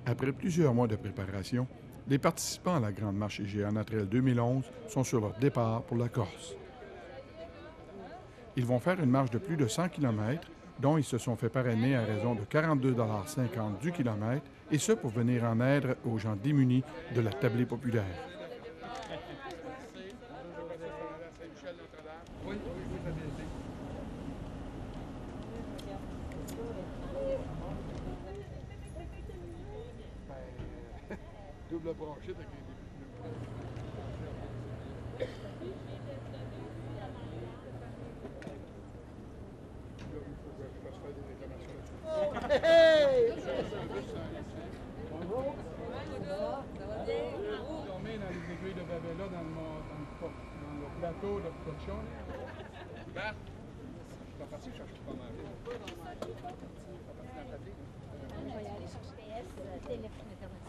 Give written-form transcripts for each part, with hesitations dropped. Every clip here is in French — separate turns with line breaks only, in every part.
Après plusieurs mois de préparation, les participants à la Grande Marche IGA Trail 2011 sont sur leur départ pour la Corse. Ils vont faire une marche de plus de 100 km, dont ils se sont fait parrainer à raison de 42,50 $ du kilomètre, et ce pour venir en aide aux gens démunis de la tablée populaire. Double bronchite avec
Hey!
Bonjour. Ça va bien? On dormait dans les aiguilles de Babella dans le plateau de production. Bert, je suis parti chercher pas mal.
Je vais y aller chercher PS, téléphone international.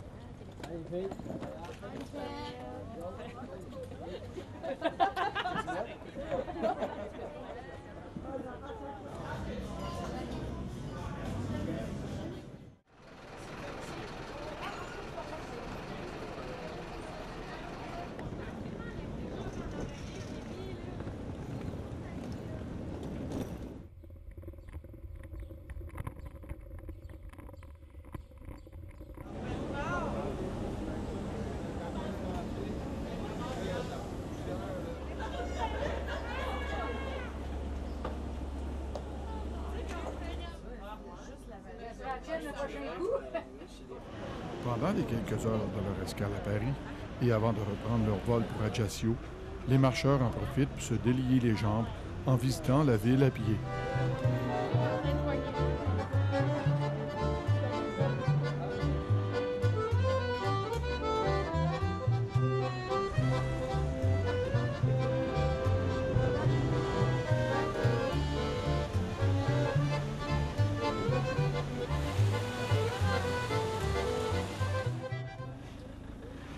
Pendant les quelques heures de leur escale à Paris et avant de reprendre leur vol pour Ajaccio, les marcheurs en profitent pour se délier les jambes en visitant la ville à pied.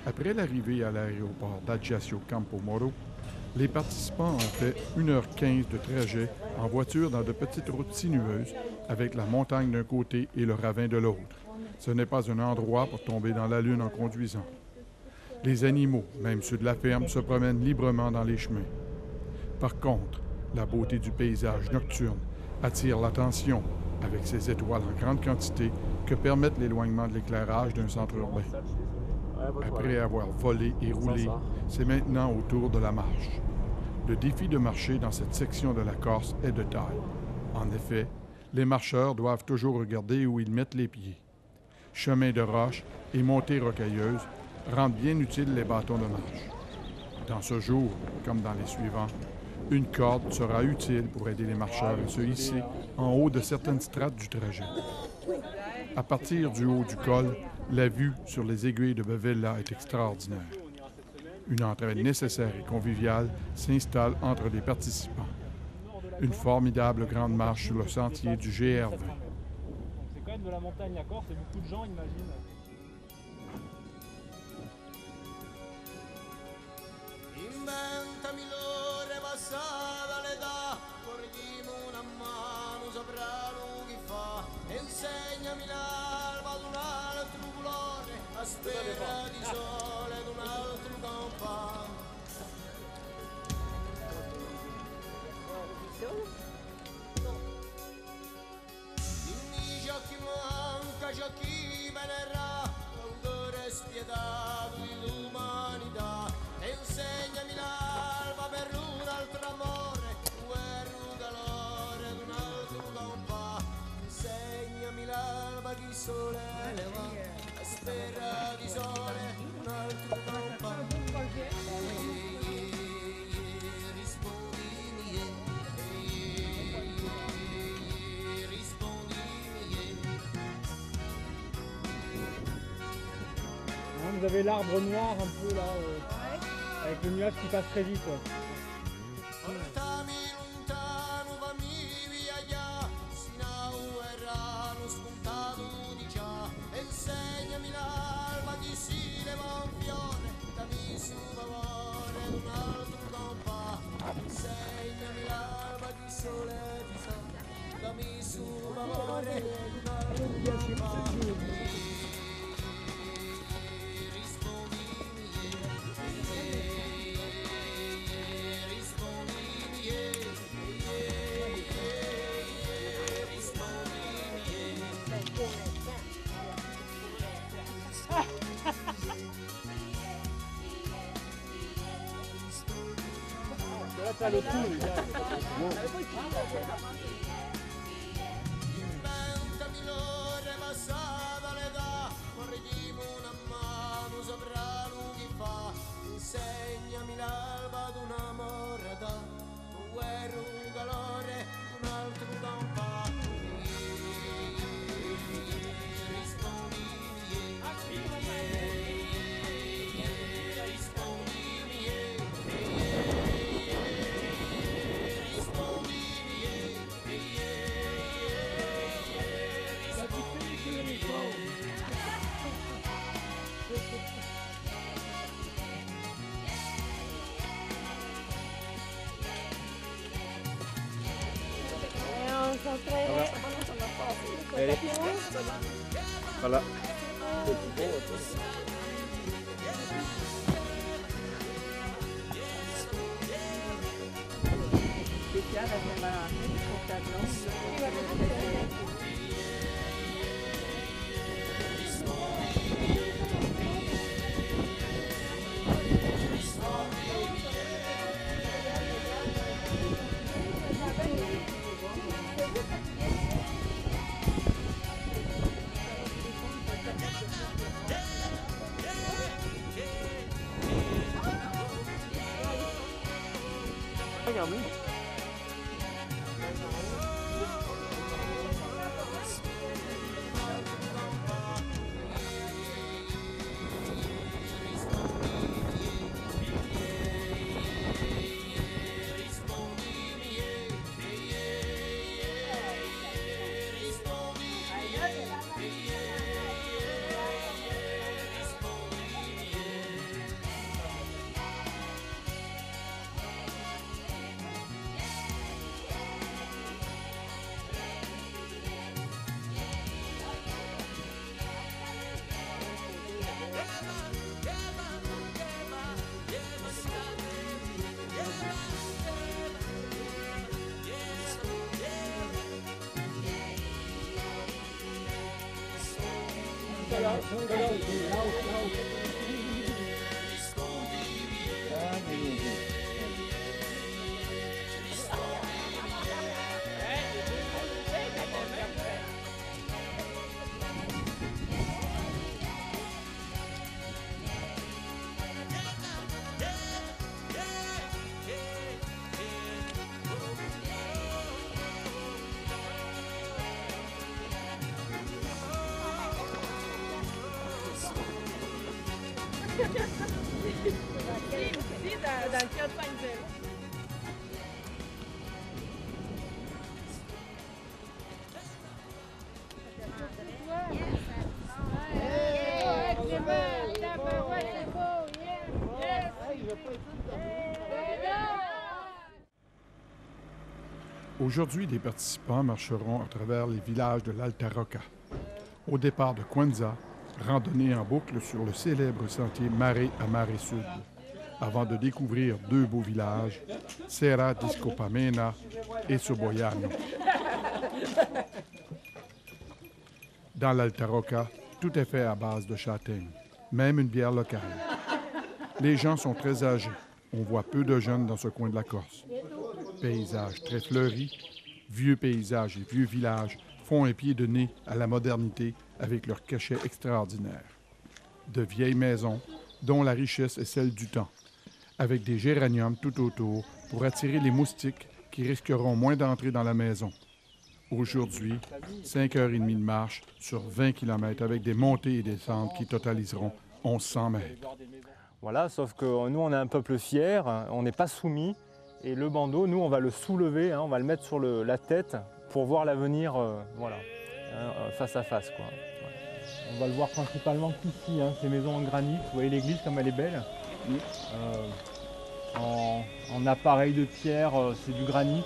Après l'arrivée à l'aéroport d'Ajaccio Campo Moro, les participants ont fait 1h15 de trajet en voiture dans de petites routes sinueuses avec la montagne d'un côté et le ravin de l'autre. Ce n'est pas un endroit pour tomber dans la lune en conduisant. Les animaux, même ceux de la ferme, se promènent librement dans les chemins. Par contre, la beauté du paysage nocturne attire l'attention avec ses étoiles en grande quantité que permettent l'éloignement de l'éclairage d'un centre urbain. Après avoir volé et roulé, c'est maintenant au tour de la marche. Le défi de marcher dans cette section de la Corse est de taille. En effet, les marcheurs doivent toujours regarder où ils mettent les pieds. Chemin de roches et montées rocailleuses rendent bien utiles les bâtons de marche. Dans ce jour, comme dans les suivants, une corde sera utile pour aider les marcheurs à se hisser en haut de certaines strates du trajet. À partir du haut du col, la vue sur les aiguilles de Babella est extraordinaire. Une entraide nécessaire et conviviale s'installe entre les participants. Une formidable grande marche sur le sentier du GR20.
C'est quand même de la montagne à Corse et beaucoup de gens imaginent.
Inventami l'ora passata l'età, porgimi una mano sopra lui che fa, insegnami l'alba ad un altro colore, aspetta di sole ad un altro campano. Dimmi ciò che manca, ciò che venerà, l'autore spietato dell'umanità, e insegnami l'alba per un altro amore, guerra calore ad un altro compà. Insegnami l'alba che il sole va, aspetta di sole un altro compà.
Vous avez l'arbre noir un peu là, avec le nuage qui passe très vite.
Portami lontano, fammi via già, sino errano spuntato di già, insegnami l'alba che si leva un fiore, dammi su favore ad un altro compà, insegnami l'alba che il sole ti sa, dammi su favore ad un altro compà.
le trou.
Inventami l'ora passata l'età, corridimo una mano sopra lui fa, insegnami l'alba ad una morata, un guerro, un calore, un altro campa.
Voilà. Regarde.
Sì, dal Piazza Angelo.
Aujourd'hui, les participants marcheront à travers les villages de l'Alta Rocca. Au départ de Cuenza, randonnée en boucle sur le célèbre sentier Mare à Mare Sud, avant de découvrir deux beaux villages, Serra di Scopamena et Soboiano. Dans l'Alta Rocca, tout est fait à base de châtaignes, même une bière locale. Les gens sont très âgés. On voit peu de jeunes dans ce coin de la Corse. Paysages très fleuris, vieux paysages et vieux villages font un pied de nez à la modernité avec leurs cachets extraordinaires. De vieilles maisons, dont la richesse est celle du temps, avec des géraniums tout autour pour attirer les moustiques qui risqueront moins d'entrer dans la maison. Aujourd'hui, 5h30 de marche sur 20 km avec des montées et descentes qui totaliseront 1100 mètres.
Voilà, sauf que nous, on est un peuple fier, on n'est pas soumis. Et le bandeau, nous, on va le soulever, on va le mettre sur la tête pour voir l'avenir face à face, quoi. Voilà. On va le voir principalement qu'ici, ces maisons en granit. Vous voyez l'église comme elle est belle. En appareil de pierre, c'est du granit.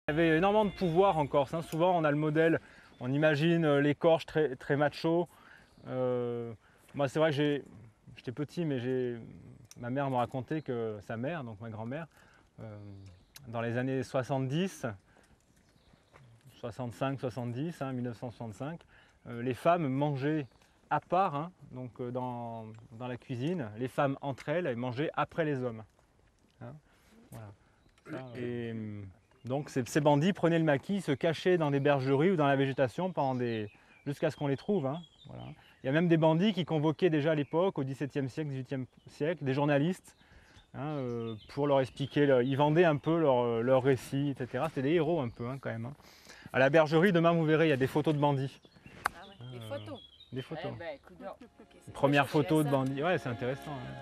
Il y avait énormément de pouvoir en Corse, hein. Souvent on a le modèle, on imagine les Corses très macho. Moi c'est vrai que j'étais petit, mais ma mère m'a raconté que sa mère, donc ma grand-mère, dans les années 70, 65, 70, 1965, les femmes mangeaient à part, hein, donc dans la cuisine, les femmes entre elles mangeaient après les hommes. Hein, voilà. Et donc ces bandits prenaient le maquis, se cachaient dans des bergeries ou dans la végétation jusqu'à ce qu'on les trouve. Hein, voilà. Il y a même des bandits qui convoquaient déjà à l'époque, au XVIIe siècle, XVIIIe siècle, des journalistes pour leur expliquer, ils vendaient un peu leur récit, etc. C'était des héros un peu, hein, quand même. Hein. À la bergerie, demain vous verrez, il y a des photos de bandits.
Ah ouais, des photos.
Des photos.
Eh ben, écoute donc.
Première photo de bandits, ouais, c'est intéressant. Hein.